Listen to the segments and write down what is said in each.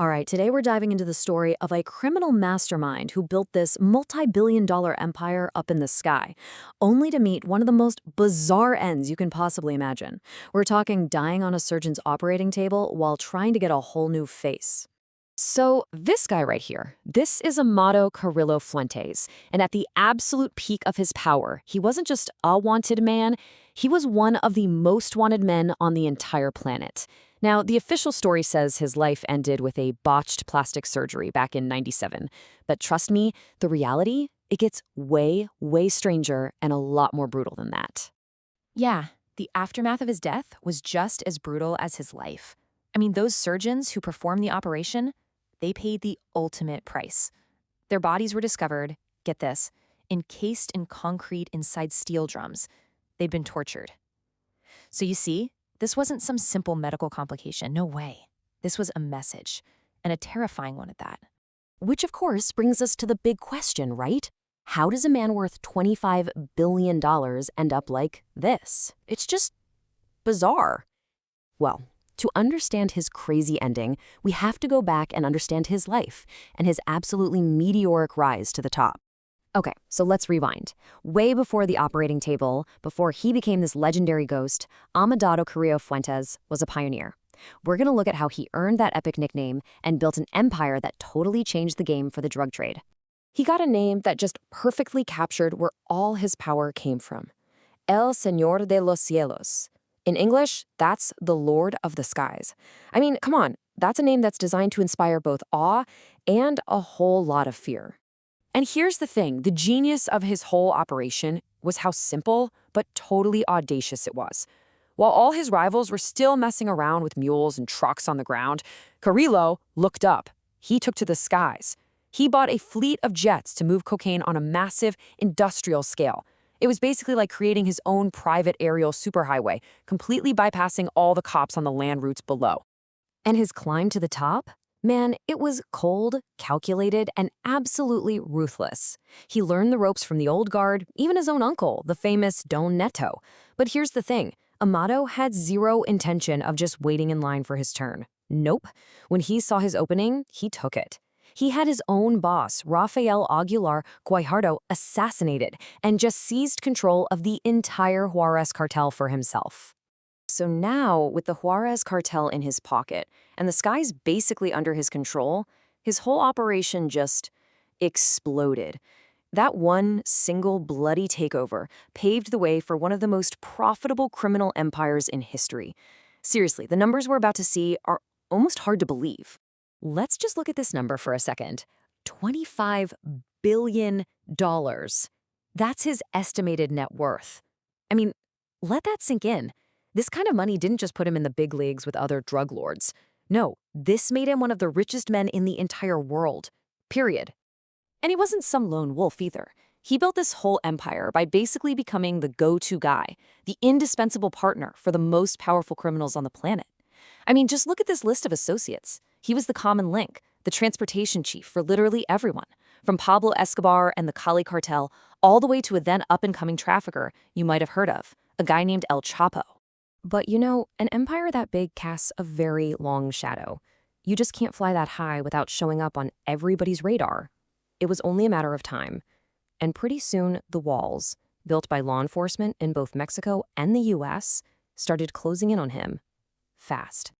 All right, today we're diving into the story of a criminal mastermind who built this multi-billion-dollar empire up in the sky, only to meet one of the most bizarre ends you can possibly imagine. We're talking dying on a surgeon's operating table while trying to get a whole new face. So this guy right here, this is Amado Carrillo Fuentes. And at the absolute peak of his power, he wasn't just a wanted man, he was one of the most wanted men on the entire planet. Now, the official story says his life ended with a botched plastic surgery back in '97. But trust me, the reality, it gets way, way stranger and a lot more brutal than that. Yeah, the aftermath of his death was just as brutal as his life. I mean, those surgeons who performed the operation, they paid the ultimate price. Their bodies were discovered, get this, encased in concrete inside steel drums. They'd been tortured. So you see, this wasn't some simple medical complication, no way. This was a message, and a terrifying one at that. Which, of course, brings us to the big question, right? How does a man worth $25 billion end up like this? It's just bizarre. Well, to understand his crazy ending, we have to go back and understand his life and his absolutely meteoric rise to the top. Okay, so let's rewind. Way before the operating table, before he became this legendary ghost, Amado Carrillo Fuentes was a pioneer. We're going to look at how he earned that epic nickname and built an empire that totally changed the game for the drug trade. He got a name that just perfectly captured where all his power came from. El Señor de los Cielos. In English, that's the Lord of the Skies. I mean, come on, that's a name that's designed to inspire both awe and a whole lot of fear. And here's the thing, the genius of his whole operation was how simple but totally audacious it was. While all his rivals were still messing around with mules and trucks on the ground, Carrillo looked up. He took to the skies. He bought a fleet of jets to move cocaine on a massive industrial scale. It was basically like creating his own private aerial superhighway, completely bypassing all the cops on the land routes below. And his climb to the top? Man, it was cold, calculated, and absolutely ruthless. He learned the ropes from the old guard, even his own uncle, the famous Don Neto. But here's the thing, Amado had zero intention of just waiting in line for his turn. Nope. When he saw his opening, he took it. He had his own boss, Rafael Aguilar Guajardo, assassinated and just seized control of the entire Juárez Cartel for himself. So now, with the Juárez Cartel in his pocket and the skies basically under his control, his whole operation just exploded. That one single bloody takeover paved the way for one of the most profitable criminal empires in history. Seriously, the numbers we're about to see are almost hard to believe. Let's just look at this number for a second. $25 billion. That's his estimated net worth. I mean, let that sink in. This kind of money didn't just put him in the big leagues with other drug lords. No, this made him one of the richest men in the entire world. Period. And he wasn't some lone wolf either. He built this whole empire by basically becoming the go-to guy, the indispensable partner for the most powerful criminals on the planet. I mean, just look at this list of associates. He was the common link, the transportation chief for literally everyone, from Pablo Escobar and the Cali cartel all the way to a then up-and-coming trafficker you might have heard of, a guy named El Chapo. But you know, an empire that big casts a very long shadow. You just can't fly that high without showing up on everybody's radar. It was only a matter of time. And pretty soon, the walls, built by law enforcement in both Mexico and the US, started closing in on him. Fast.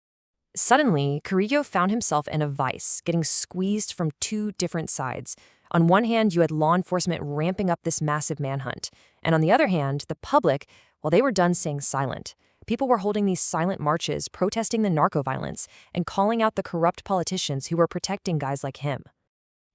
Suddenly, Carrillo found himself in a vice, getting squeezed from two different sides. On one hand, you had law enforcement ramping up this massive manhunt. And on the other hand, the public, well, they were done staying silent. People were holding these silent marches, protesting the narco violence, and calling out the corrupt politicians who were protecting guys like him.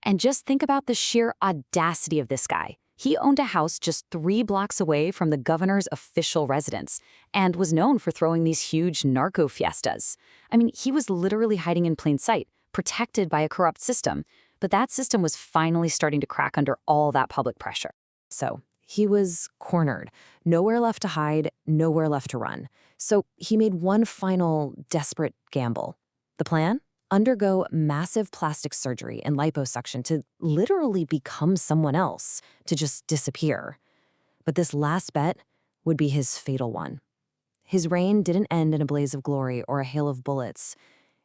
And just think about the sheer audacity of this guy. He owned a house just 3 blocks away from the governor's official residence and was known for throwing these huge narco fiestas. I mean, he was literally hiding in plain sight, protected by a corrupt system. But that system was finally starting to crack under all that public pressure. So he was cornered, nowhere left to hide, nowhere left to run. So he made one final desperate gamble. The plan? Undergo massive plastic surgery and liposuction to literally become someone else, to just disappear. But this last bet would be his fatal one. His reign didn't end in a blaze of glory or a hail of bullets.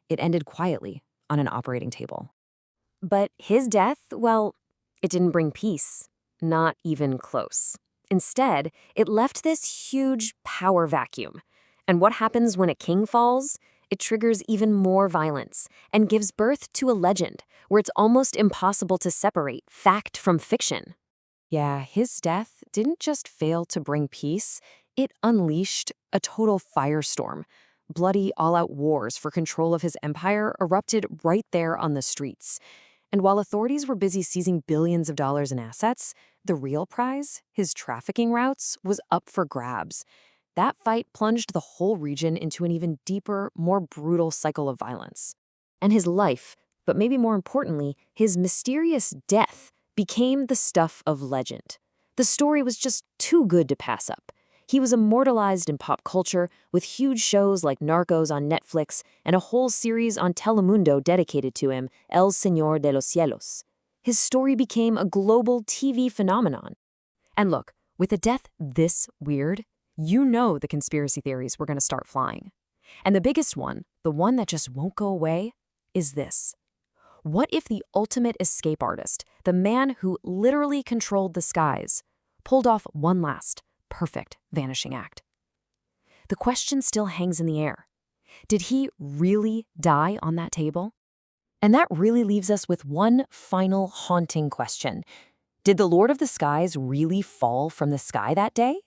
It ended quietly, on an operating table. But his death, well, it didn't bring peace. Not even close. Instead, it left this huge power vacuum. And what happens when a king falls? It triggers even more violence and gives birth to a legend where it's almost impossible to separate fact from fiction. Yeah, his death didn't just fail to bring peace, it unleashed a total firestorm. Bloody, all-out wars for control of his empire erupted right there on the streets. And while authorities were busy seizing billions of dollars in assets, the real prize, his trafficking routes, was up for grabs. That fight plunged the whole region into an even deeper, more brutal cycle of violence. And his life, but maybe more importantly, his mysterious death, became the stuff of legend. The story was just too good to pass up. He was immortalized in pop culture with huge shows like Narcos on Netflix and a whole series on Telemundo dedicated to him, El Señor de los Cielos. His story became a global TV phenomenon. And look, with a death this weird, you know the conspiracy theories were going to start flying. And the biggest one, the one that just won't go away, is this. What if the ultimate escape artist, the man who literally controlled the skies, pulled off one last, perfect vanishing act? The question still hangs in the air. Did he really die on that table? And that really leaves us with one final haunting question. Did the Lord of the Skies really fall from the sky that day?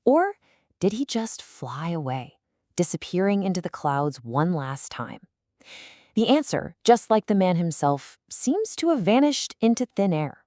Or did he just fly away, disappearing into the clouds one last time? The answer, just like the man himself, seems to have vanished into thin air.